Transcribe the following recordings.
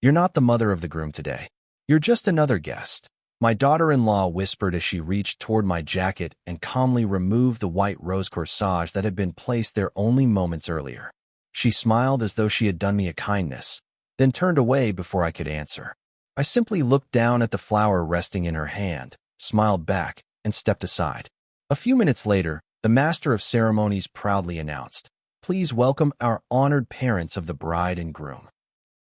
"You're not the mother of the groom today. You're just another guest," my daughter-in-law whispered as she reached toward my jacket and calmly removed the white rose corsage that had been placed there only moments earlier. She smiled as though she had done me a kindness, then turned away before I could answer. I simply looked down at the flower resting in her hand, smiled back, and stepped aside. A few minutes later, the master of ceremonies proudly announced, "Please welcome our honored parents of the bride and groom."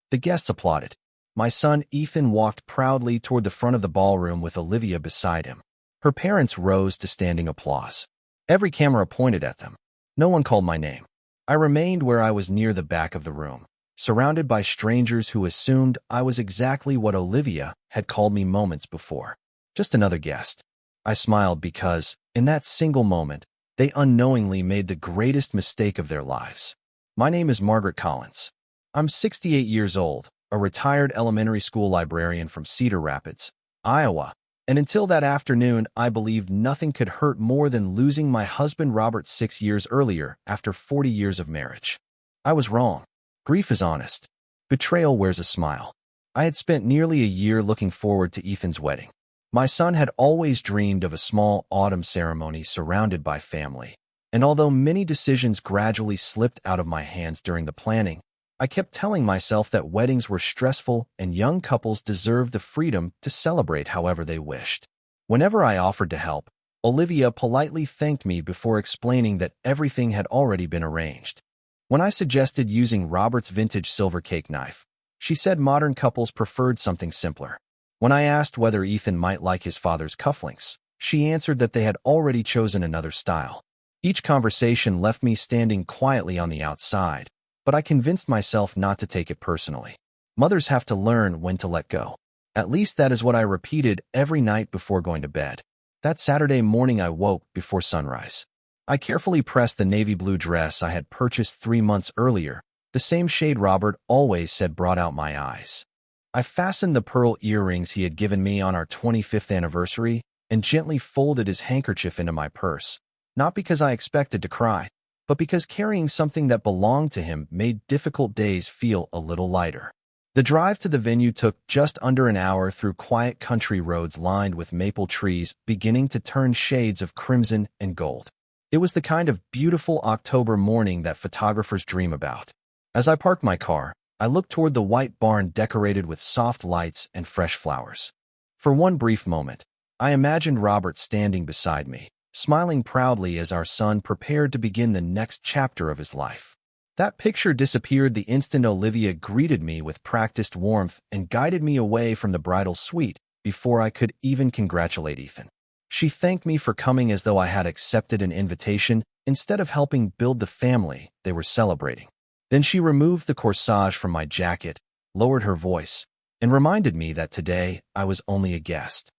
The guests applauded. My son Ethan walked proudly toward the front of the ballroom with Olivia beside him. Her parents rose to standing applause. Every camera pointed at them. No one called my name. I remained where I was near the back of the room, surrounded by strangers who assumed I was exactly what Olivia had called me moments before. Just another guest. I smiled because, in that single moment, they unknowingly made the greatest mistake of their lives. My name is Margaret Collins. I'm 68 years old, a retired elementary school librarian from Cedar Rapids, Iowa, and until that afternoon, I believed nothing could hurt more than losing my husband Robert 6 years earlier after 40 years of marriage. I was wrong. Grief is honest. Betrayal wears a smile. I had spent nearly a year looking forward to Ethan's wedding. My son had always dreamed of a small autumn ceremony surrounded by family, and although many decisions gradually slipped out of my hands during the planning, I kept telling myself that weddings were stressful and young couples deserved the freedom to celebrate however they wished. Whenever I offered to help, Olivia politely thanked me before explaining that everything had already been arranged. When I suggested using Robert's vintage silver cake knife, she said modern couples preferred something simpler. When I asked whether Ethan might like his father's cufflinks, she answered that they had already chosen another style. Each conversation left me standing quietly on the outside, but I convinced myself not to take it personally. Mothers have to learn when to let go. At least that is what I repeated every night before going to bed. That Saturday morning I woke before sunrise. I carefully pressed the navy blue dress I had purchased 3 months earlier, the same shade Robert always said brought out my eyes. I fastened the pearl earrings he had given me on our 25th anniversary and gently folded his handkerchief into my purse, not because I expected to cry, but because carrying something that belonged to him made difficult days feel a little lighter. The drive to the venue took just under an hour through quiet country roads lined with maple trees beginning to turn shades of crimson and gold. It was the kind of beautiful October morning that photographers dream about. As I parked my car, I looked toward the white barn decorated with soft lights and fresh flowers. For one brief moment, I imagined Robert standing beside me, smiling proudly as our son prepared to begin the next chapter of his life. That picture disappeared the instant Olivia greeted me with practiced warmth and guided me away from the bridal suite before I could even congratulate Ethan. She thanked me for coming as though I had accepted an invitation instead of helping build the family they were celebrating. Then she removed the corsage from my jacket, lowered her voice, and reminded me that today I was only a guest.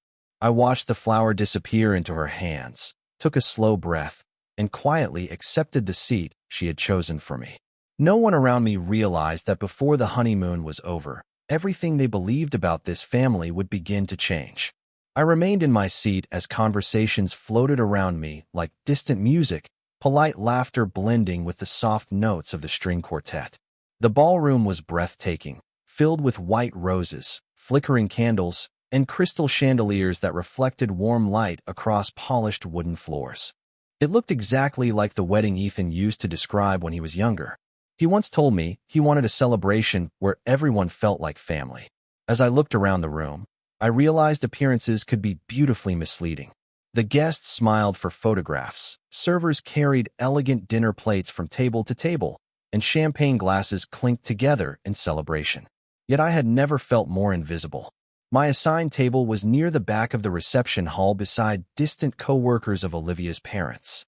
I watched the flower disappear into her hands, took a slow breath, and quietly accepted the seat she had chosen for me. No one around me realized that before the honeymoon was over, everything they believed about this family would begin to change. I remained in my seat as conversations floated around me like distant music, polite laughter blending with the soft notes of the string quartet. The ballroom was breathtaking, filled with white roses, flickering candles, and crystal chandeliers that reflected warm light across polished wooden floors. It looked exactly like the wedding Ethan used to describe when he was younger. He once told me he wanted a celebration where everyone felt like family. As I looked around the room, I realized appearances could be beautifully misleading. The guests smiled for photographs, servers carried elegant dinner plates from table to table, and champagne glasses clinked together in celebration. Yet I had never felt more invisible. My assigned table was near the back of the reception hall beside distant co-workers of Olivia's parents.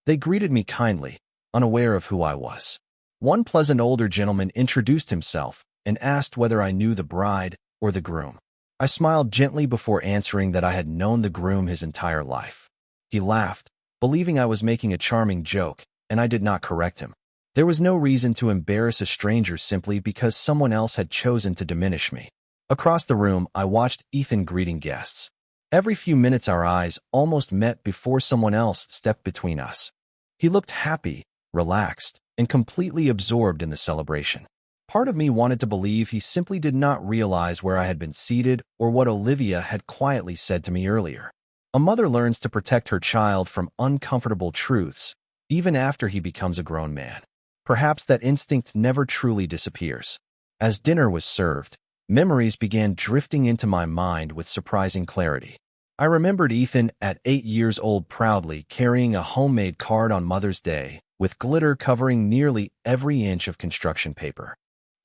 They greeted me kindly, unaware of who I was. One pleasant older gentleman introduced himself and asked whether I knew the bride or the groom. I smiled gently before answering that I had known the groom his entire life. He laughed, believing I was making a charming joke, and I did not correct him. There was no reason to embarrass a stranger simply because someone else had chosen to diminish me. Across the room, I watched Ethan greeting guests. Every few minutes our eyes almost met before someone else stepped between us. He looked happy, relaxed, and completely absorbed in the celebration. Part of me wanted to believe he simply did not realize where I had been seated or what Olivia had quietly said to me earlier. A mother learns to protect her child from uncomfortable truths, even after he becomes a grown man. Perhaps that instinct never truly disappears. As dinner was served, memories began drifting into my mind with surprising clarity. I remembered Ethan at 8 years old proudly carrying a homemade card on Mother's Day, with glitter covering nearly every inch of construction paper.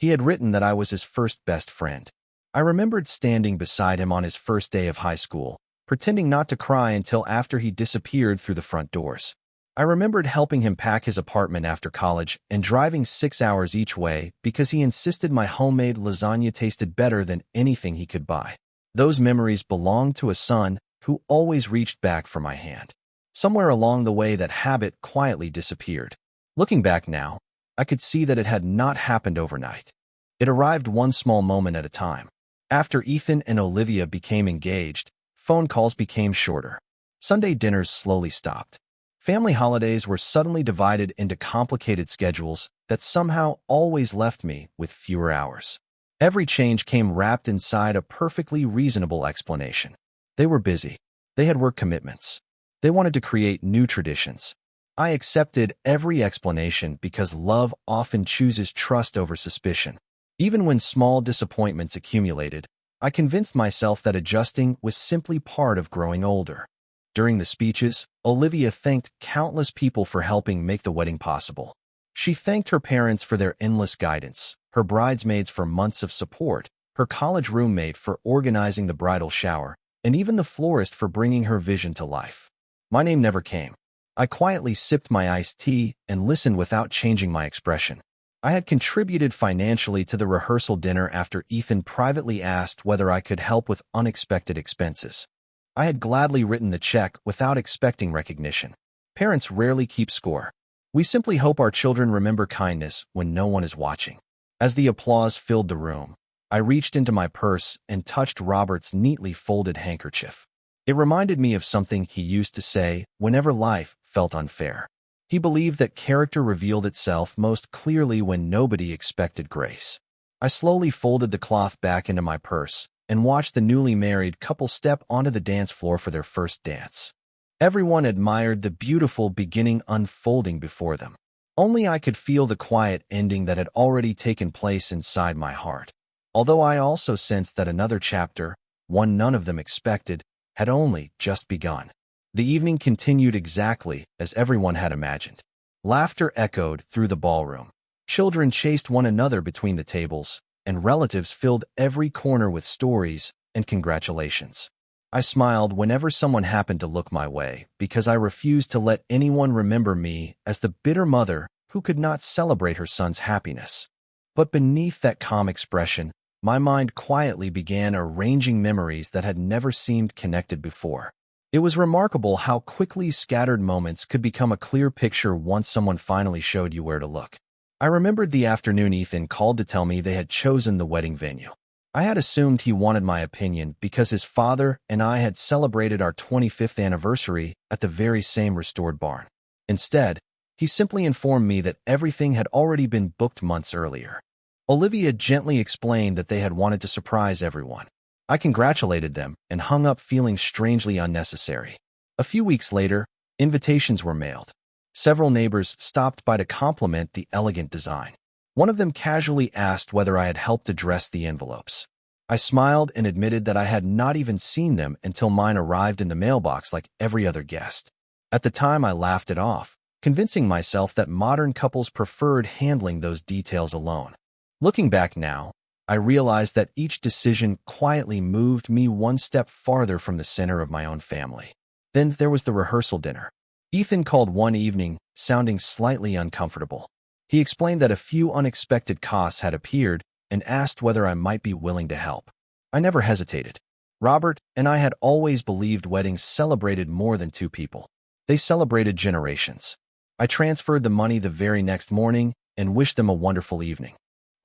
He had written that I was his first best friend. I remembered standing beside him on his first day of high school, pretending not to cry until after he disappeared through the front doors. I remembered helping him pack his apartment after college and driving 6 hours each way because he insisted my homemade lasagna tasted better than anything he could buy. Those memories belonged to a son who always reached back for my hand. Somewhere along the way, that habit quietly disappeared. Looking back now, I could see that it had not happened overnight. It arrived one small moment at a time. After Ethan and Olivia became engaged, phone calls became shorter. Sunday dinners slowly stopped. Family holidays were suddenly divided into complicated schedules that somehow always left me with fewer hours. Every change came wrapped inside a perfectly reasonable explanation. They were busy. They had work commitments. They wanted to create new traditions. I accepted every explanation because love often chooses trust over suspicion. Even when small disappointments accumulated, I convinced myself that adjusting was simply part of growing older. During the speeches, Olivia thanked countless people for helping make the wedding possible. She thanked her parents for their endless guidance, her bridesmaids for months of support, her college roommate for organizing the bridal shower, and even the florist for bringing her vision to life. My name never came. I quietly sipped my iced tea and listened without changing my expression. I had contributed financially to the rehearsal dinner after Ethan privately asked whether I could help with unexpected expenses. I had gladly written the check without expecting recognition. Parents rarely keep score. We simply hope our children remember kindness when no one is watching. As the applause filled the room, I reached into my purse and touched Robert's neatly folded handkerchief. It reminded me of something he used to say whenever life felt unfair. He believed that character revealed itself most clearly when nobody expected grace. I slowly folded the cloth back into my purse and watched the newly married couple step onto the dance floor for their first dance. Everyone admired the beautiful beginning unfolding before them. Only I could feel the quiet ending that had already taken place inside my heart. Although I also sensed that another chapter, one none of them expected, had only just begun. The evening continued exactly as everyone had imagined. Laughter echoed through the ballroom. Children chased one another between the tables, and relatives filled every corner with stories and congratulations. I smiled whenever someone happened to look my way because I refused to let anyone remember me as the bitter mother who could not celebrate her son's happiness. But beneath that calm expression, my mind quietly began arranging memories that had never seemed connected before. It was remarkable how quickly scattered moments could become a clear picture once someone finally showed you where to look. I remembered the afternoon Ethan called to tell me they had chosen the wedding venue. I had assumed he wanted my opinion because his father and I had celebrated our 25th anniversary at the very same restored barn. Instead, he simply informed me that everything had already been booked months earlier. Olivia gently explained that they had wanted to surprise everyone. I congratulated them and hung up feeling strangely unnecessary. A few weeks later, invitations were mailed. Several neighbors stopped by to compliment the elegant design. One of them casually asked whether I had helped address the envelopes. I smiled and admitted that I had not even seen them until mine arrived in the mailbox like every other guest. At the time, I laughed it off, convincing myself that modern couples preferred handling those details alone. Looking back now, I realized that each decision quietly moved me one step farther from the center of my own family. Then there was the rehearsal dinner. Ethan called one evening, sounding slightly uncomfortable. He explained that a few unexpected costs had appeared and asked whether I might be willing to help. I never hesitated. Robert and I had always believed weddings celebrated more than two people. They celebrated generations. I transferred the money the very next morning and wished them a wonderful evening.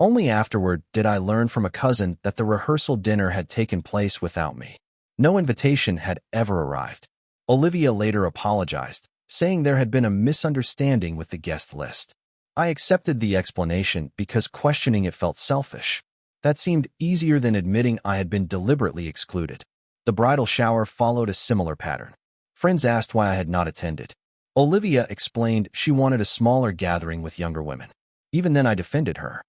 Only afterward did I learn from a cousin that the rehearsal dinner had taken place without me. No invitation had ever arrived. Olivia later apologized, saying there had been a misunderstanding with the guest list. I accepted the explanation because questioning it felt selfish. That seemed easier than admitting I had been deliberately excluded. The bridal shower followed a similar pattern. Friends asked why I had not attended. Olivia explained she wanted a smaller gathering with younger women. Even then I defended her.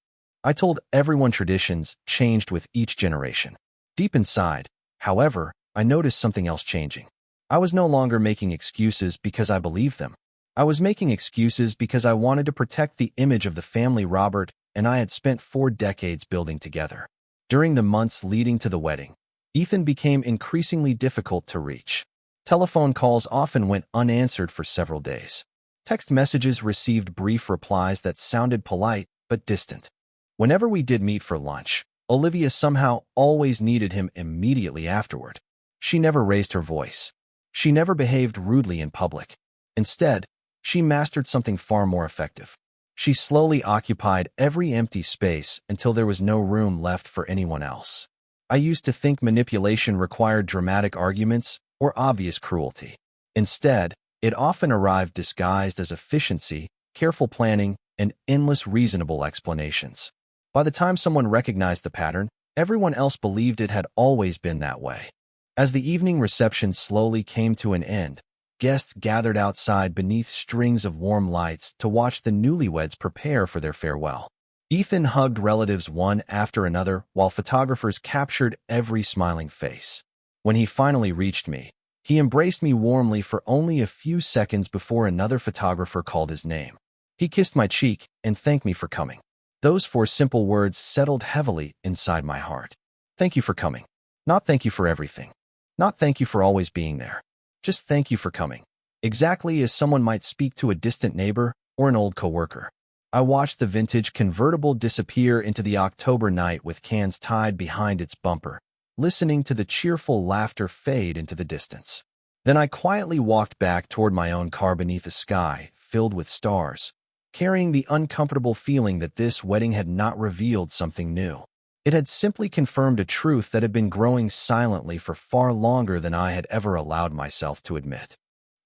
I told everyone traditions changed with each generation. Deep inside, however, I noticed something else changing. I was no longer making excuses because I believed them. I was making excuses because I wanted to protect the image of the family Robert and I had spent 4 decades building together. During the months leading to the wedding, Ethan became increasingly difficult to reach. Telephone calls often went unanswered for several days. Text messages received brief replies that sounded polite but distant. Whenever we did meet for lunch, Olivia somehow always needed him immediately afterward. She never raised her voice. She never behaved rudely in public. Instead, she mastered something far more effective. She slowly occupied every empty space until there was no room left for anyone else. I used to think manipulation required dramatic arguments or obvious cruelty. Instead, it often arrived disguised as efficiency, careful planning, and endless reasonable explanations. By the time someone recognized the pattern, everyone else believed it had always been that way. As the evening reception slowly came to an end, guests gathered outside beneath strings of warm lights to watch the newlyweds prepare for their farewell. Ethan hugged relatives one after another while photographers captured every smiling face. When he finally reached me, he embraced me warmly for only a few seconds before another photographer called his name. He kissed my cheek and thanked me for coming. Those 4 simple words settled heavily inside my heart. Thank you for coming. Not thank you for everything. Not thank you for always being there. Just thank you for coming. Exactly as someone might speak to a distant neighbor or an old coworker. I watched the vintage convertible disappear into the October night with cans tied behind its bumper, listening to the cheerful laughter fade into the distance. Then I quietly walked back toward my own car beneath a sky filled with stars, carrying the uncomfortable feeling that this wedding had not revealed something new. It had simply confirmed a truth that had been growing silently for far longer than I had ever allowed myself to admit.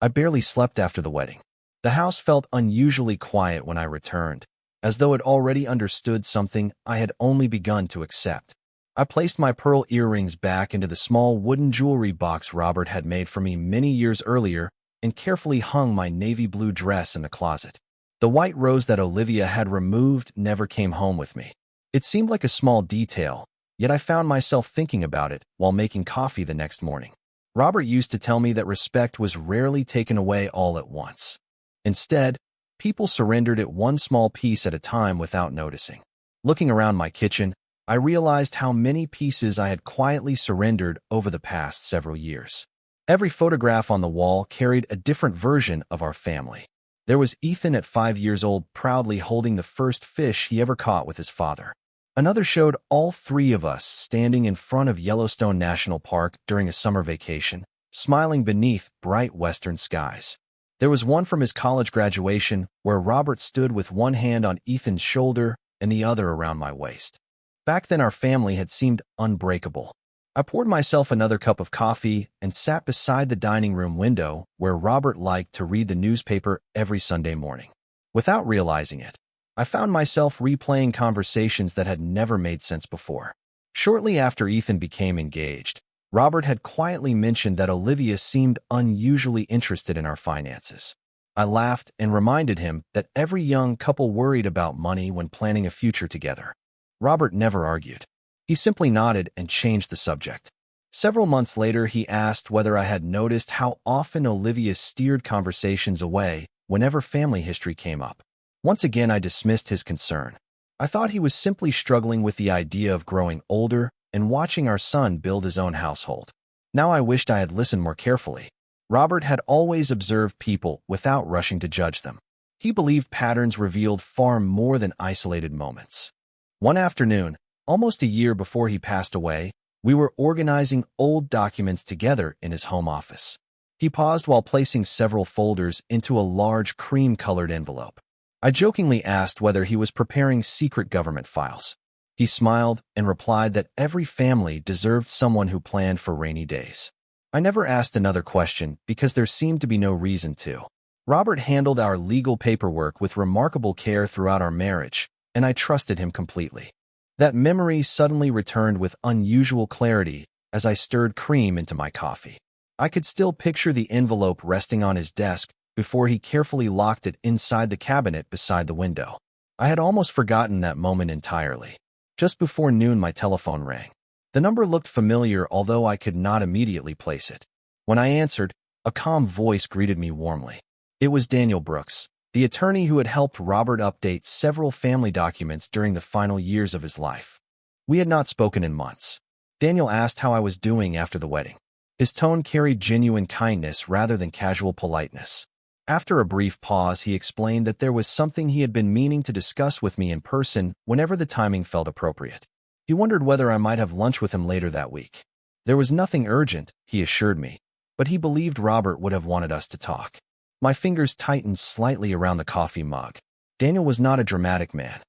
I barely slept after the wedding. The house felt unusually quiet when I returned, as though it already understood something I had only begun to accept. I placed my pearl earrings back into the small wooden jewelry box Robert had made for me many years earlier and carefully hung my navy blue dress in the closet. The white rose that Olivia had removed never came home with me. It seemed like a small detail, yet I found myself thinking about it while making coffee the next morning. Robert used to tell me that respect was rarely taken away all at once. Instead, people surrendered it one small piece at a time without noticing. Looking around my kitchen, I realized how many pieces I had quietly surrendered over the past several years. Every photograph on the wall carried a different version of our family. There was Ethan at 5 years old proudly holding the first fish he ever caught with his father. Another showed all 3 of us standing in front of Yellowstone National Park during a summer vacation, smiling beneath bright western skies. There was one from his college graduation where Robert stood with one hand on Ethan's shoulder and the other around my waist. Back then our family had seemed unbreakable. I poured myself another cup of coffee and sat beside the dining room window where Robert liked to read the newspaper every Sunday morning. Without realizing it, I found myself replaying conversations that had never made sense before. Shortly after Ethan became engaged, Robert had quietly mentioned that Olivia seemed unusually interested in our finances. I laughed and reminded him that every young couple worried about money when planning a future together. Robert never argued. He simply nodded and changed the subject. Several months later, he asked whether I had noticed how often Olivia steered conversations away whenever family history came up. Once again, I dismissed his concern. I thought he was simply struggling with the idea of growing older and watching our son build his own household. Now I wished I had listened more carefully. Robert had always observed people without rushing to judge them. He believed patterns revealed far more than isolated moments. One afternoon, almost a year before he passed away, we were organizing old documents together in his home office. He paused while placing several folders into a large cream-colored envelope. I jokingly asked whether he was preparing secret government files. He smiled and replied that every family deserved someone who planned for rainy days. I never asked another question because there seemed to be no reason to. Robert handled our legal paperwork with remarkable care throughout our marriage, and I trusted him completely. That memory suddenly returned with unusual clarity as I stirred cream into my coffee. I could still picture the envelope resting on his desk before he carefully locked it inside the cabinet beside the window. I had almost forgotten that moment entirely. Just before noon, my telephone rang. The number looked familiar, although I could not immediately place it. When I answered, a calm voice greeted me warmly. It was Daniel Brooks, the attorney who had helped Robert update several family documents during the final years of his life. We had not spoken in months. Daniel asked how I was doing after the wedding. His tone carried genuine kindness rather than casual politeness. After a brief pause, he explained that there was something he had been meaning to discuss with me in person whenever the timing felt appropriate. He wondered whether I might have lunch with him later that week. There was nothing urgent, he assured me, but he believed Robert would have wanted us to talk. My fingers tightened slightly around the coffee mug. Daniel was not a dramatic man.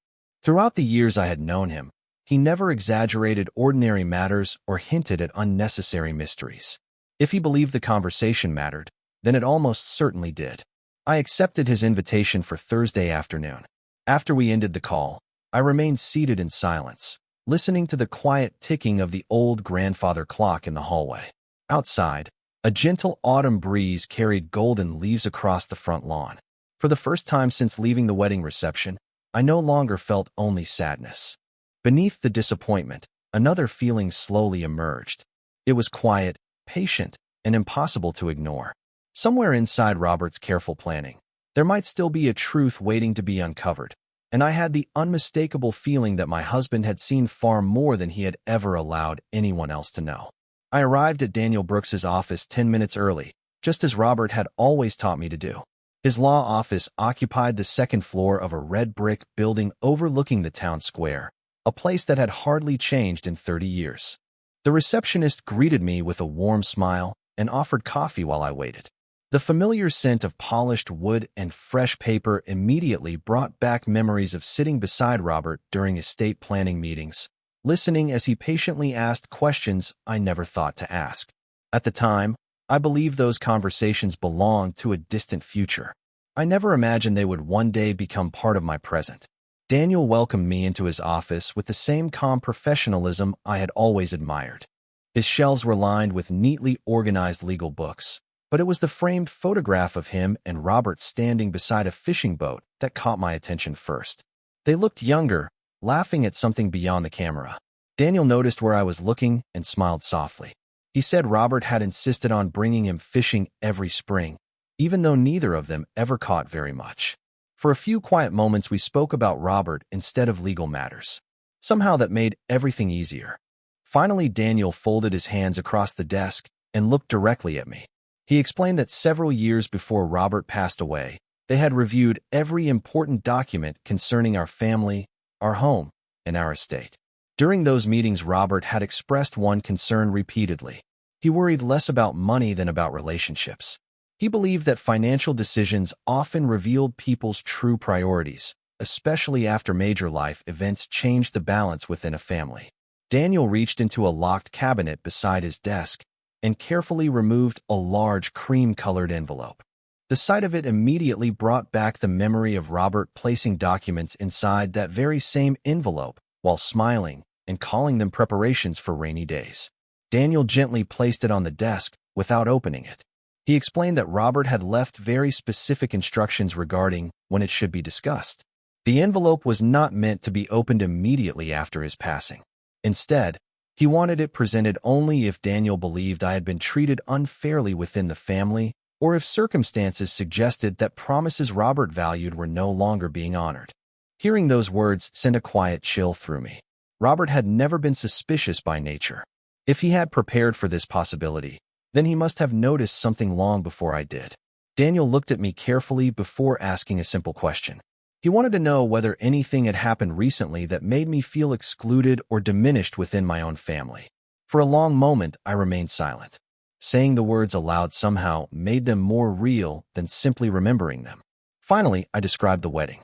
Throughout the years I had known him, he never exaggerated ordinary matters or hinted at unnecessary mysteries. If he believed the conversation mattered, then it almost certainly did. I accepted his invitation for Thursday afternoon. After we ended the call, I remained seated in silence, listening to the quiet ticking of the old grandfather clock in the hallway. Outside, a gentle autumn breeze carried golden leaves across the front lawn. For the first time since leaving the wedding reception, I no longer felt only sadness. Beneath the disappointment, another feeling slowly emerged. It was quiet, patient, and impossible to ignore. Somewhere inside Robert's careful planning, there might still be a truth waiting to be uncovered, and I had the unmistakable feeling that my husband had seen far more than he had ever allowed anyone else to know. I arrived at Daniel Brooks's office 10 minutes early, just as Robert had always taught me to do. His law office occupied the second floor of a red brick building overlooking the town square, a place that had hardly changed in 30 years. The receptionist greeted me with a warm smile and offered coffee while I waited. The familiar scent of polished wood and fresh paper immediately brought back memories of sitting beside Robert during estate planning meetings, listening as he patiently asked questions I never thought to ask. At the time, I believed those conversations belonged to a distant future. I never imagined they would one day become part of my present. Daniel welcomed me into his office with the same calm professionalism I had always admired. His shelves were lined with neatly organized legal books, but it was the framed photograph of him and Robert standing beside a fishing boat that caught my attention first. They looked younger, laughing at something beyond the camera. Daniel noticed where I was looking and smiled softly. He said Robert had insisted on bringing him fishing every spring, even though neither of them ever caught very much. For a few quiet moments, we spoke about Robert instead of legal matters. Somehow that made everything easier. Finally, Daniel folded his hands across the desk and looked directly at me. He explained that several years before Robert passed away, they had reviewed every important document concerning our family, our home, and our estate. During those meetings, Robert had expressed one concern repeatedly. He worried less about money than about relationships. He believed that financial decisions often revealed people's true priorities, especially after major life events changed the balance within a family. Daniel reached into a locked cabinet beside his desk and carefully removed a large cream-colored envelope. The sight of it immediately brought back the memory of Robert placing documents inside that very same envelope while smiling and calling them preparations for rainy days. Daniel gently placed it on the desk without opening it. He explained that Robert had left very specific instructions regarding when it should be discussed. The envelope was not meant to be opened immediately after his passing. Instead, he wanted it presented only if Daniel believed I had been treated unfairly within the family or if circumstances suggested that promises Robert valued were no longer being honored. Hearing those words sent a quiet chill through me. Robert had never been suspicious by nature. If he had prepared for this possibility, then he must have noticed something long before I did. Daniel looked at me carefully before asking a simple question. He wanted to know whether anything had happened recently that made me feel excluded or diminished within my own family. For a long moment, I remained silent. Saying the words aloud somehow made them more real than simply remembering them. Finally, I described the wedding.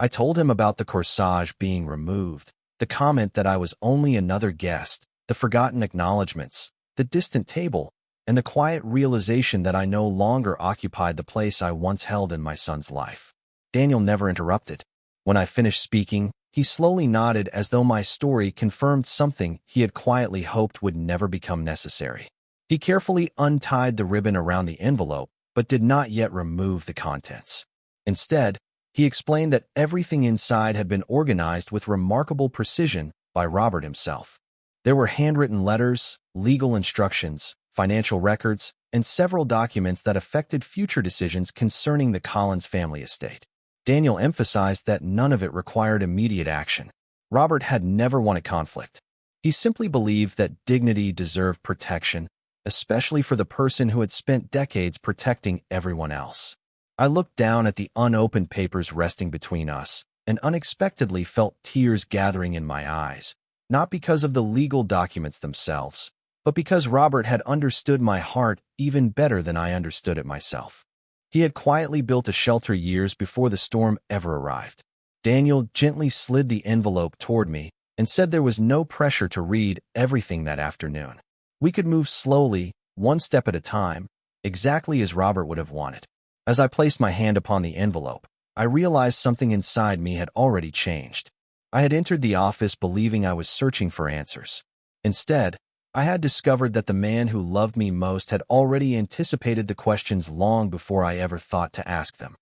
I told him about the corsage being removed, the comment that I was only another guest, the forgotten acknowledgments, the distant table, and the quiet realization that I no longer occupied the place I once held in my son's life. Daniel never interrupted. When I finished speaking, he slowly nodded as though my story confirmed something he had quietly hoped would never become necessary. He carefully untied the ribbon around the envelope, but did not yet remove the contents. Instead, he explained that everything inside had been organized with remarkable precision by Robert himself. There were handwritten letters, legal instructions, financial records, and several documents that affected future decisions concerning the Collins family estate. Daniel emphasized that none of it required immediate action. Robert had never wanted conflict. He simply believed that dignity deserved protection, especially for the person who had spent decades protecting everyone else. I looked down at the unopened papers resting between us and unexpectedly felt tears gathering in my eyes, not because of the legal documents themselves, but because Robert had understood my heart even better than I understood it myself. He had quietly built a shelter years before the storm ever arrived. Daniel gently slid the envelope toward me and said there was no pressure to read everything that afternoon. We could move slowly, one step at a time, exactly as Robert would have wanted. As I placed my hand upon the envelope, I realized something inside me had already changed. I had entered the office believing I was searching for answers. Instead, I had discovered that the man who loved me most had already anticipated the questions long before I ever thought to ask them.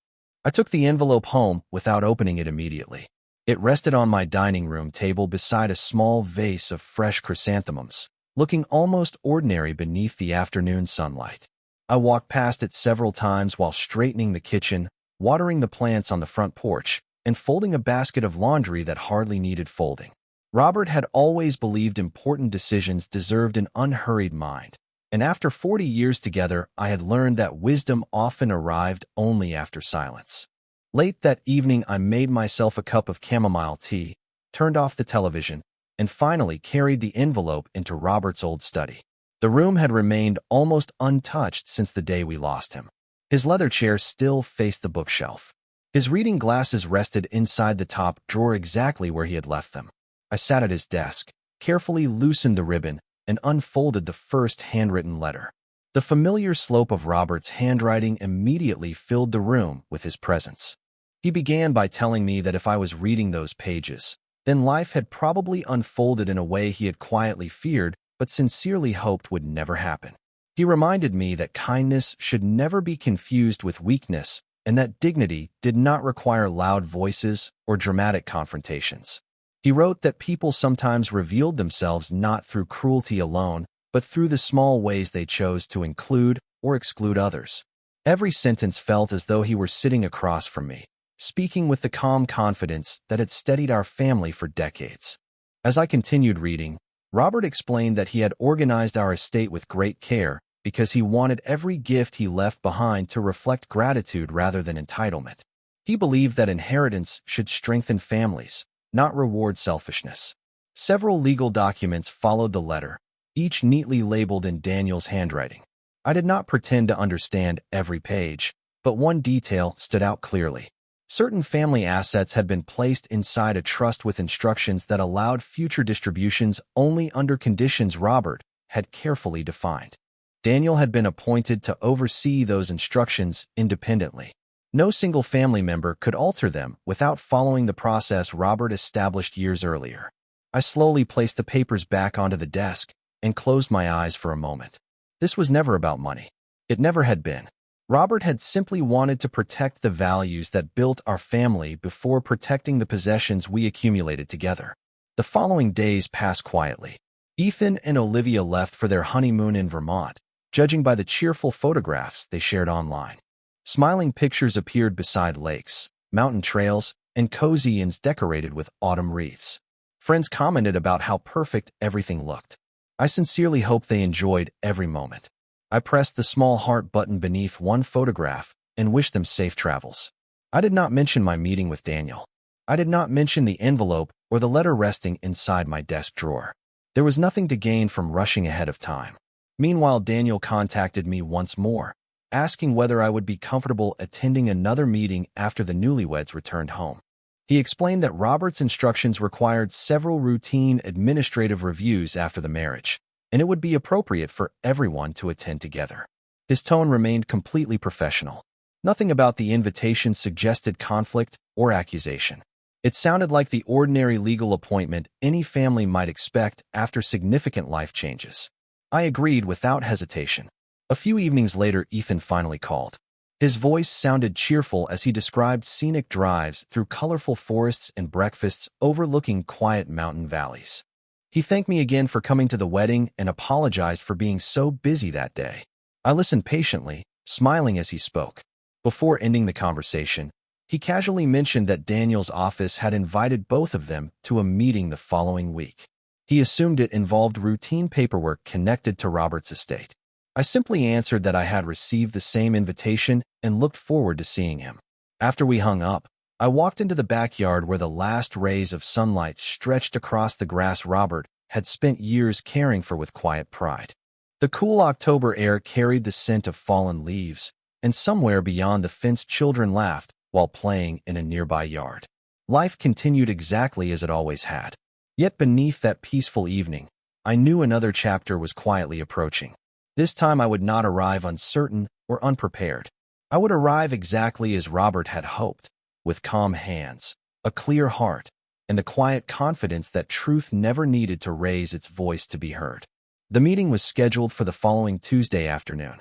I took the envelope home without opening it immediately. It rested on my dining room table beside a small vase of fresh chrysanthemums, looking almost ordinary beneath the afternoon sunlight. I walked past it several times while straightening the kitchen, watering the plants on the front porch, and folding a basket of laundry that hardly needed folding. Robert had always believed important decisions deserved an unhurried mind, and after 40 years together, I had learned that wisdom often arrived only after silence. Late that evening, I made myself a cup of chamomile tea, turned off the television, and finally carried the envelope into Robert's old study. The room had remained almost untouched since the day we lost him. His leather chair still faced the bookshelf. His reading glasses rested inside the top drawer exactly where he had left them. I sat at his desk, carefully loosened the ribbon, and unfolded the first handwritten letter. The familiar slope of Robert's handwriting immediately filled the room with his presence. He began by telling me that if I was reading those pages, then life had probably unfolded in a way he had quietly feared but sincerely hoped would never happen. He reminded me that kindness should never be confused with weakness and that dignity did not require loud voices or dramatic confrontations. He wrote that people sometimes revealed themselves not through cruelty alone, but through the small ways they chose to include or exclude others. Every sentence felt as though he were sitting across from me, speaking with the calm confidence that had steadied our family for decades. As I continued reading, Robert explained that he had organized our estate with great care because he wanted every gift he left behind to reflect gratitude rather than entitlement. He believed that inheritance should strengthen families, not reward selfishness. Several legal documents followed the letter, each neatly labeled in Daniel's handwriting. I did not pretend to understand every page, but one detail stood out clearly. Certain family assets had been placed inside a trust with instructions that allowed future distributions only under conditions Robert had carefully defined. Daniel had been appointed to oversee those instructions independently. No single family member could alter them without following the process Robert established years earlier. I slowly placed the papers back onto the desk and closed my eyes for a moment. This was never about money. It never had been. Robert had simply wanted to protect the values that built our family before protecting the possessions we accumulated together. The following days passed quietly. Ethan and Olivia left for their honeymoon in Vermont, judging by the cheerful photographs they shared online. Smiling pictures appeared beside lakes, mountain trails, and cozy inns decorated with autumn wreaths. Friends commented about how perfect everything looked. I sincerely hope they enjoyed every moment. I pressed the small heart button beneath one photograph and wished them safe travels. I did not mention my meeting with Daniel. I did not mention the envelope or the letter resting inside my desk drawer. There was nothing to gain from rushing ahead of time. Meanwhile, Daniel contacted me once more, asking whether I would be comfortable attending another meeting after the newlyweds returned home. He explained that Robert's instructions required several routine administrative reviews after the marriage. and it would be appropriate for everyone to attend together. His tone remained completely professional. Nothing about the invitation suggested conflict or accusation. It sounded like the ordinary legal appointment any family might expect after significant life changes. I agreed without hesitation. A few evenings later, Ethan finally called. His voice sounded cheerful as he described scenic drives through colorful forests and breakfasts overlooking quiet mountain valleys. He thanked me again for coming to the wedding and apologized for being so busy that day. I listened patiently, smiling as he spoke. Before ending the conversation, he casually mentioned that Daniel's office had invited both of them to a meeting the following week. He assumed it involved routine paperwork connected to Robert's estate. I simply answered that I had received the same invitation and looked forward to seeing him. After we hung up, I walked into the backyard where the last rays of sunlight stretched across the grass Robert had spent years caring for with quiet pride. The cool October air carried the scent of fallen leaves, and somewhere beyond the fence children laughed while playing in a nearby yard. Life continued exactly as it always had. Yet beneath that peaceful evening, I knew another chapter was quietly approaching. This time I would not arrive uncertain or unprepared. I would arrive exactly as Robert had hoped, with calm hands, a clear heart, and the quiet confidence that truth never needed to raise its voice to be heard. The meeting was scheduled for the following Tuesday afternoon.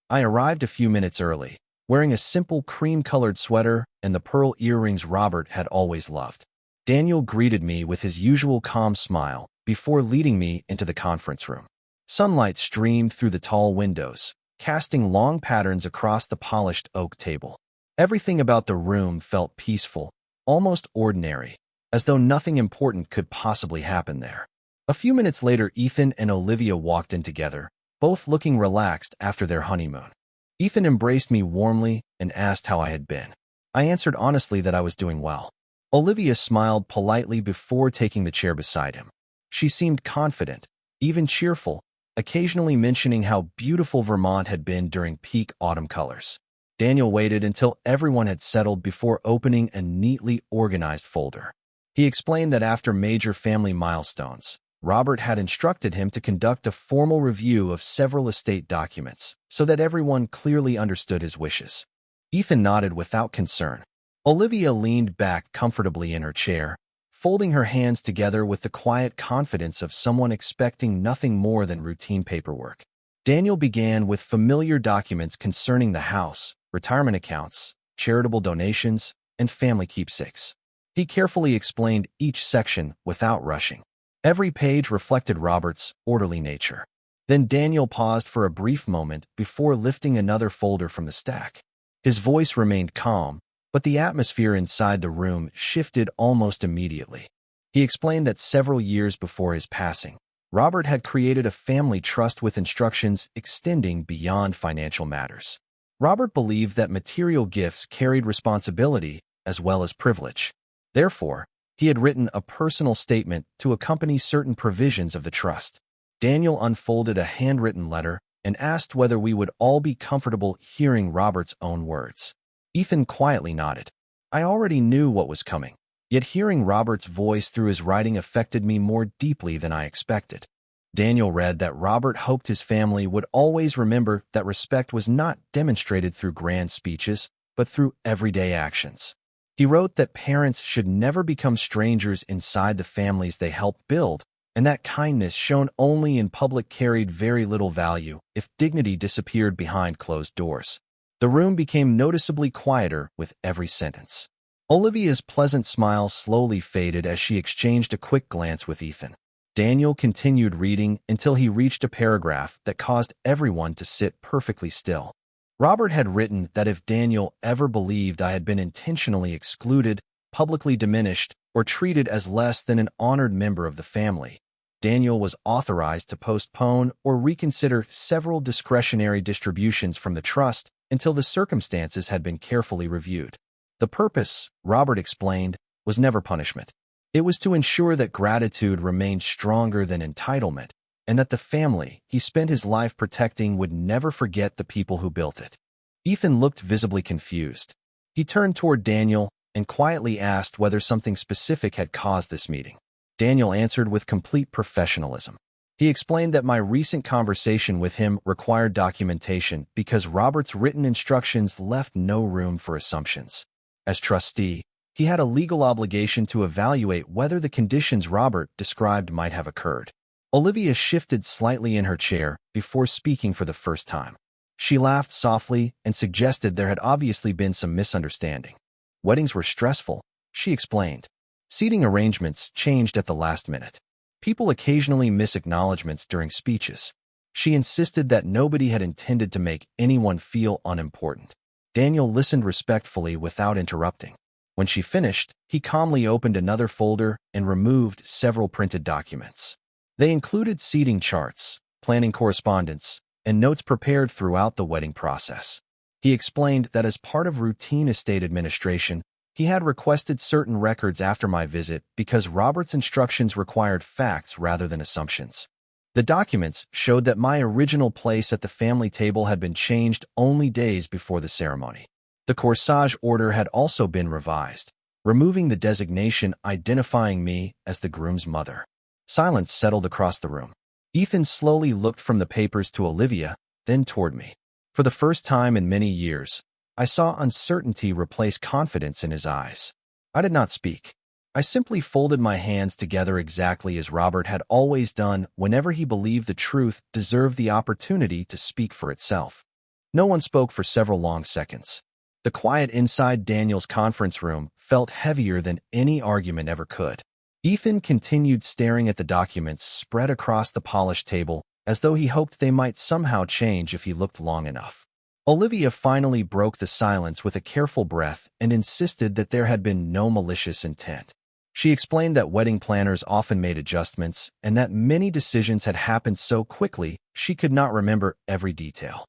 I arrived a few minutes early, wearing a simple cream-colored sweater and the pearl earrings Robert had always loved. Daniel greeted me with his usual calm smile before leading me into the conference room. Sunlight streamed through the tall windows, casting long patterns across the polished oak table. Everything about the room felt peaceful, almost ordinary, as though nothing important could possibly happen there. A few minutes later, Ethan and Olivia walked in together, both looking relaxed after their honeymoon. Ethan embraced me warmly and asked how I had been. I answered honestly that I was doing well. Olivia smiled politely before taking the chair beside him. She seemed confident, even cheerful, occasionally mentioning how beautiful Vermont had been during peak autumn colors. Daniel waited until everyone had settled before opening a neatly organized folder. He explained that after major family milestones, Robert had instructed him to conduct a formal review of several estate documents so that everyone clearly understood his wishes. Ethan nodded without concern. Olivia leaned back comfortably in her chair, folding her hands together with the quiet confidence of someone expecting nothing more than routine paperwork. Daniel began with familiar documents concerning the house, retirement accounts, charitable donations, and family keepsakes. He carefully explained each section without rushing. Every page reflected Robert's orderly nature. Then Daniel paused for a brief moment before lifting another folder from the stack. His voice remained calm, but the atmosphere inside the room shifted almost immediately. He explained that several years before his passing, Robert had created a family trust with instructions extending beyond financial matters. Robert believed that material gifts carried responsibility as well as privilege. Therefore, he had written a personal statement to accompany certain provisions of the trust. Daniel unfolded a handwritten letter and asked whether we would all be comfortable hearing Robert's own words. Ethan quietly nodded. I already knew what was coming, yet hearing Robert's voice through his writing affected me more deeply than I expected. Daniel read that Robert hoped his family would always remember that respect was not demonstrated through grand speeches, but through everyday actions. He wrote that parents should never become strangers inside the families they helped build, and that kindness shown only in public carried very little value if dignity disappeared behind closed doors. The room became noticeably quieter with every sentence. Olivia's pleasant smile slowly faded as she exchanged a quick glance with Ethan. Daniel continued reading until he reached a paragraph that caused everyone to sit perfectly still. Robert had written that if Daniel ever believed I had been intentionally excluded, publicly diminished, or treated as less than an honored member of the family, Daniel was authorized to postpone or reconsider several discretionary distributions from the trust until the circumstances had been carefully reviewed. The purpose, Robert explained, was never punishment. It was to ensure that gratitude remained stronger than entitlement, and that the family he spent his life protecting would never forget the people who built it. Ethan looked visibly confused. He turned toward Daniel and quietly asked whether something specific had caused this meeting. Daniel answered with complete professionalism. He explained that my recent conversation with him required documentation because Robert's written instructions left no room for assumptions. As trustee, he had a legal obligation to evaluate whether the conditions Robert described might have occurred. Olivia shifted slightly in her chair before speaking for the first time. She laughed softly and suggested there had obviously been some misunderstanding. Weddings were stressful, she explained. Seating arrangements changed at the last minute. People occasionally miss acknowledgments during speeches. She insisted that nobody had intended to make anyone feel unimportant. Daniel listened respectfully without interrupting. When she finished, he calmly opened another folder and removed several printed documents. They included seating charts, planning correspondence, and notes prepared throughout the wedding process. He explained that as part of routine estate administration, he had requested certain records after my visit because Robert's instructions required facts rather than assumptions. The documents showed that my original place at the family table had been changed only days before the ceremony. The corsage order had also been revised, removing the designation identifying me as the groom's mother. Silence settled across the room. Ethan slowly looked from the papers to Olivia, then toward me. For the first time in many years, I saw uncertainty replace confidence in his eyes. I did not speak. I simply folded my hands together exactly as Robert had always done whenever he believed the truth deserved the opportunity to speak for itself. No one spoke for several long seconds. The quiet inside Daniel's conference room felt heavier than any argument ever could. Ethan continued staring at the documents spread across the polished table as though he hoped they might somehow change if he looked long enough. Olivia finally broke the silence with a careful breath and insisted that there had been no malicious intent. She explained that wedding planners often made adjustments and that many decisions had happened so quickly she could not remember every detail.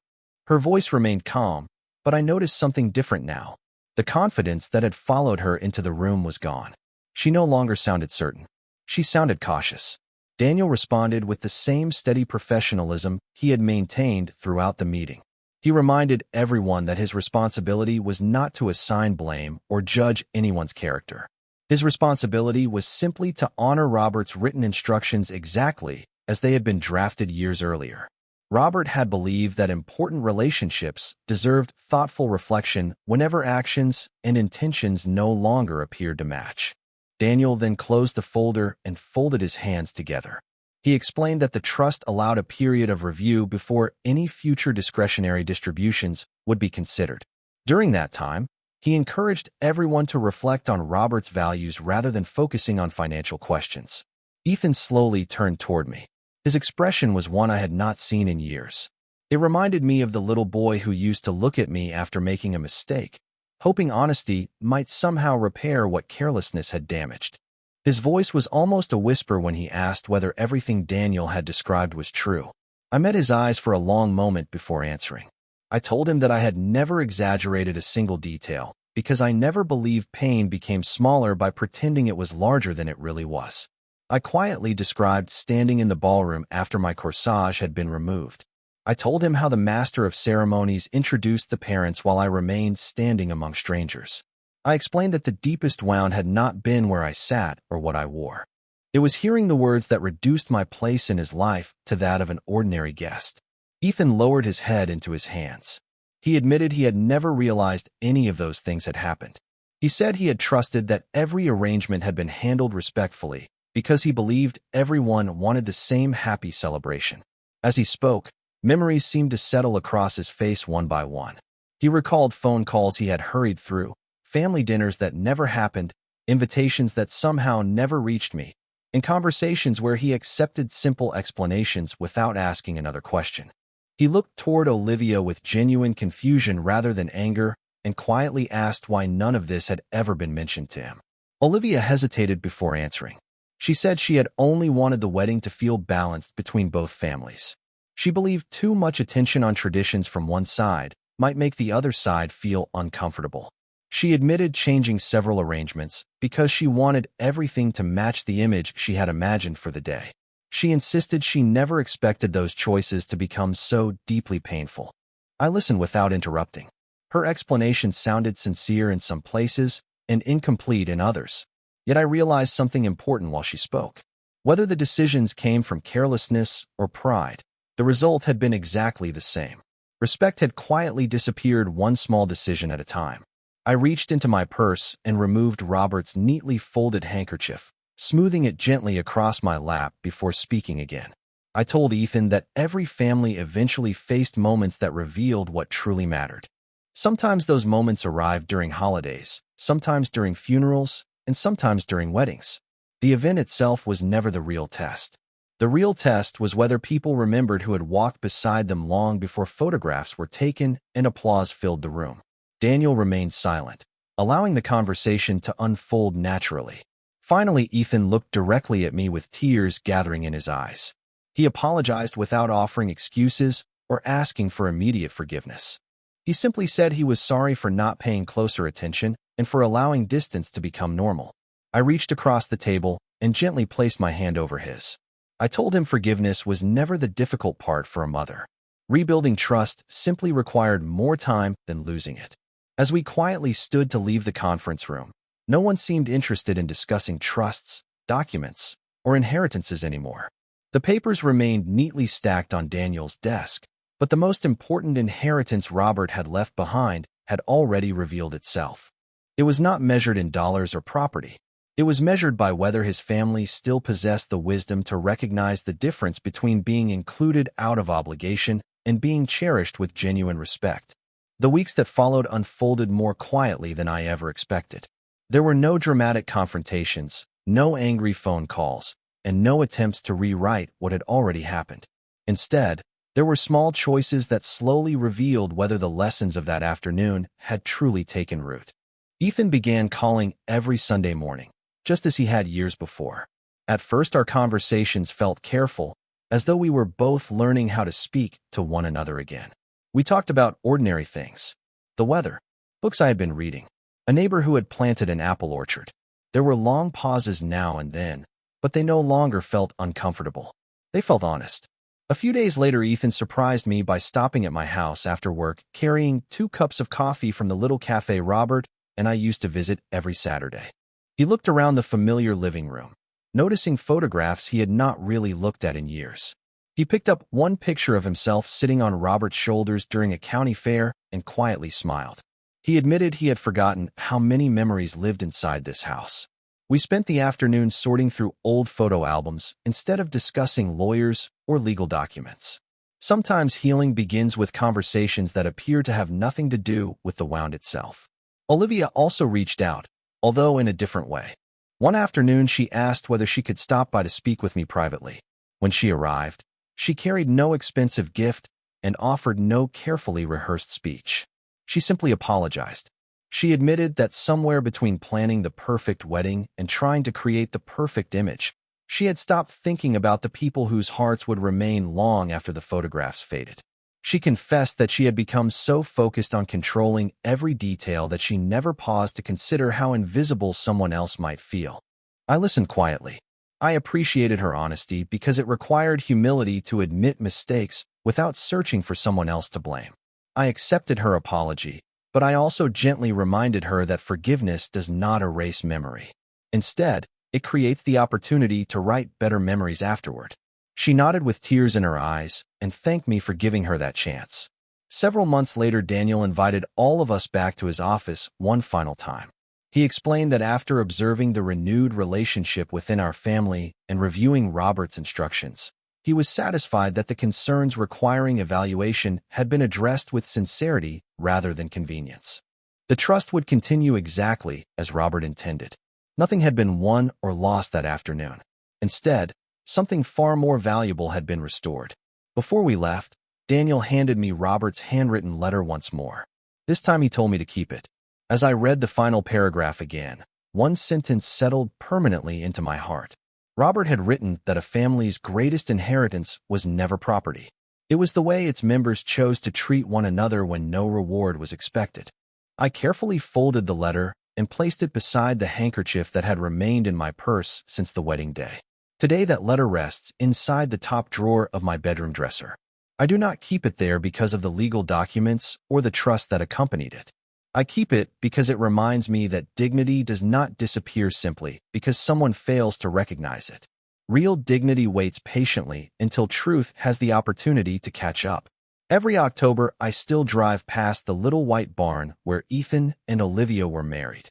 Her voice remained calm, but I noticed something different now. The confidence that had followed her into the room was gone. She no longer sounded certain. She sounded cautious. Daniel responded with the same steady professionalism he had maintained throughout the meeting. He reminded everyone that his responsibility was not to assign blame or judge anyone's character. His responsibility was simply to honor Robert's written instructions exactly as they had been drafted years earlier. Robert had believed that important relationships deserved thoughtful reflection whenever actions and intentions no longer appeared to match. Daniel then closed the folder and folded his hands together. He explained that the trust allowed a period of review before any future discretionary distributions would be considered. During that time, he encouraged everyone to reflect on Robert's values rather than focusing on financial questions. Ethan slowly turned toward me. His expression was one I had not seen in years. It reminded me of the little boy who used to look at me after making a mistake, hoping honesty might somehow repair what carelessness had damaged. His voice was almost a whisper when he asked whether everything Daniel had described was true. I met his eyes for a long moment before answering. I told him that I had never exaggerated a single detail, because I never believed pain became smaller by pretending it was larger than it really was. I quietly described standing in the ballroom after my corsage had been removed. I told him how the master of ceremonies introduced the parents while I remained standing among strangers. I explained that the deepest wound had not been where I sat or what I wore. It was hearing the words that reduced my place in his life to that of an ordinary guest. Ethan lowered his head into his hands. He admitted he had never realized any of those things had happened. He said he had trusted that every arrangement had been handled respectfully because he believed everyone wanted the same happy celebration. As he spoke, memories seemed to settle across his face one by one. He recalled phone calls he had hurried through, family dinners that never happened, invitations that somehow never reached me, and conversations where he accepted simple explanations without asking another question. He looked toward Olivia with genuine confusion rather than anger and quietly asked why none of this had ever been mentioned to him. Olivia hesitated before answering. She said she had only wanted the wedding to feel balanced between both families. She believed too much attention on traditions from one side might make the other side feel uncomfortable. She admitted changing several arrangements because she wanted everything to match the image she had imagined for the day. She insisted she never expected those choices to become so deeply painful. I listened without interrupting. Her explanation sounded sincere in some places and incomplete in others. Yet I realized something important while she spoke. Whether the decisions came from carelessness or pride, the result had been exactly the same. Respect had quietly disappeared one small decision at a time. I reached into my purse and removed Robert's neatly folded handkerchief, smoothing it gently across my lap before speaking again. I told Ethan that every family eventually faced moments that revealed what truly mattered. Sometimes those moments arrived during holidays, sometimes during funerals, and sometimes during weddings. The event itself was never the real test. The real test was whether people remembered who had walked beside them long before photographs were taken and applause filled the room. Daniel remained silent, allowing the conversation to unfold naturally. Finally, Ethan looked directly at me with tears gathering in his eyes. He apologized without offering excuses or asking for immediate forgiveness. He simply said he was sorry for not paying closer attention and for allowing distance to become normal. I reached across the table and gently placed my hand over his. I told him forgiveness was never the difficult part for a mother. Rebuilding trust simply required more time than losing it. As we quietly stood to leave the conference room, no one seemed interested in discussing trusts, documents, or inheritances anymore. The papers remained neatly stacked on Daniel's desk, but the most important inheritance Robert had left behind had already revealed itself. It was not measured in dollars or property. It was measured by whether his family still possessed the wisdom to recognize the difference between being included out of obligation and being cherished with genuine respect. The weeks that followed unfolded more quietly than I ever expected. There were no dramatic confrontations, no angry phone calls, and no attempts to rewrite what had already happened. Instead, there were small choices that slowly revealed whether the lessons of that afternoon had truly taken root. Ethan began calling every Sunday morning, just as he had years before. At first, our conversations felt careful, as though we were both learning how to speak to one another again. We talked about ordinary things: the weather, books I had been reading, a neighbor who had planted an apple orchard. There were long pauses now and then, but they no longer felt uncomfortable. They felt honest. A few days later, Ethan surprised me by stopping at my house after work, carrying 2 cups of coffee from the little cafe Robert and I used to visit every Saturday. He looked around the familiar living room, noticing photographs he had not really looked at in years. He picked up one picture of himself sitting on Robert's shoulders during a county fair and quietly smiled. He admitted he had forgotten how many memories lived inside this house. We spent the afternoon sorting through old photo albums instead of discussing lawyers or legal documents. Sometimes healing begins with conversations that appear to have nothing to do with the wound itself. Olivia also reached out, although in a different way. One afternoon, she asked whether she could stop by to speak with me privately. When she arrived, she carried no expensive gift and offered no carefully rehearsed speech. She simply apologized. She admitted that somewhere between planning the perfect wedding and trying to create the perfect image, she had stopped thinking about the people whose hearts would remain long after the photographs faded. She confessed that she had become so focused on controlling every detail that she never paused to consider how invisible someone else might feel. I listened quietly. I appreciated her honesty because it required humility to admit mistakes without searching for someone else to blame. I accepted her apology, but I also gently reminded her that forgiveness does not erase memory. Instead, it creates the opportunity to write better memories afterward. She nodded with tears in her eyes and thanked me for giving her that chance. Several months later, Daniel invited all of us back to his office one final time. He explained that after observing the renewed relationship within our family and reviewing Robert's instructions, he was satisfied that the concerns requiring evaluation had been addressed with sincerity rather than convenience. The trust would continue exactly as Robert intended. Nothing had been won or lost that afternoon. Instead, something far more valuable had been restored. Before we left, Daniel handed me Robert's handwritten letter once more. This time he told me to keep it. As I read the final paragraph again, one sentence settled permanently into my heart. Robert had written that a family's greatest inheritance was never property. It was the way its members chose to treat one another when no reward was expected. I carefully folded the letter and placed it beside the handkerchief that had remained in my purse since the wedding day. Today, that letter rests inside the top drawer of my bedroom dresser. I do not keep it there because of the legal documents or the trust that accompanied it. I keep it because it reminds me that dignity does not disappear simply because someone fails to recognize it. Real dignity waits patiently until truth has the opportunity to catch up. Every October, I still drive past the little white barn where Ethan and Olivia were married.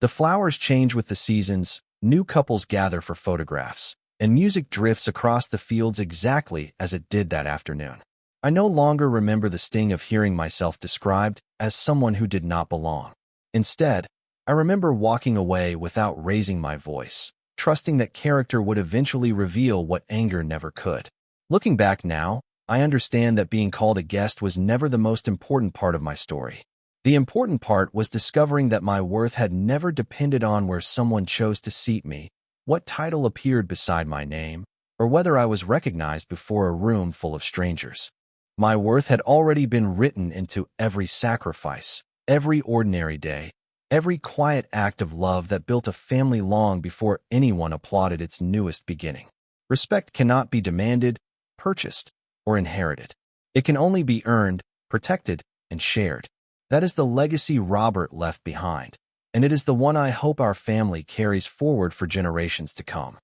The flowers change with the seasons, new couples gather for photographs, and music drifts across the fields exactly as it did that afternoon. I no longer remember the sting of hearing myself described as someone who did not belong. Instead, I remember walking away without raising my voice, trusting that character would eventually reveal what anger never could. Looking back now, I understand that being called a guest was never the most important part of my story. The important part was discovering that my worth had never depended on where someone chose to seat me, what title appeared beside my name, or whether I was recognized before a room full of strangers. My worth had already been written into every sacrifice, every ordinary day, every quiet act of love that built a family long before anyone applauded its newest beginning. Respect cannot be demanded, purchased, or inherited. It can only be earned, protected, and shared. That is the legacy Robert left behind, and it is the one I hope our family carries forward for generations to come.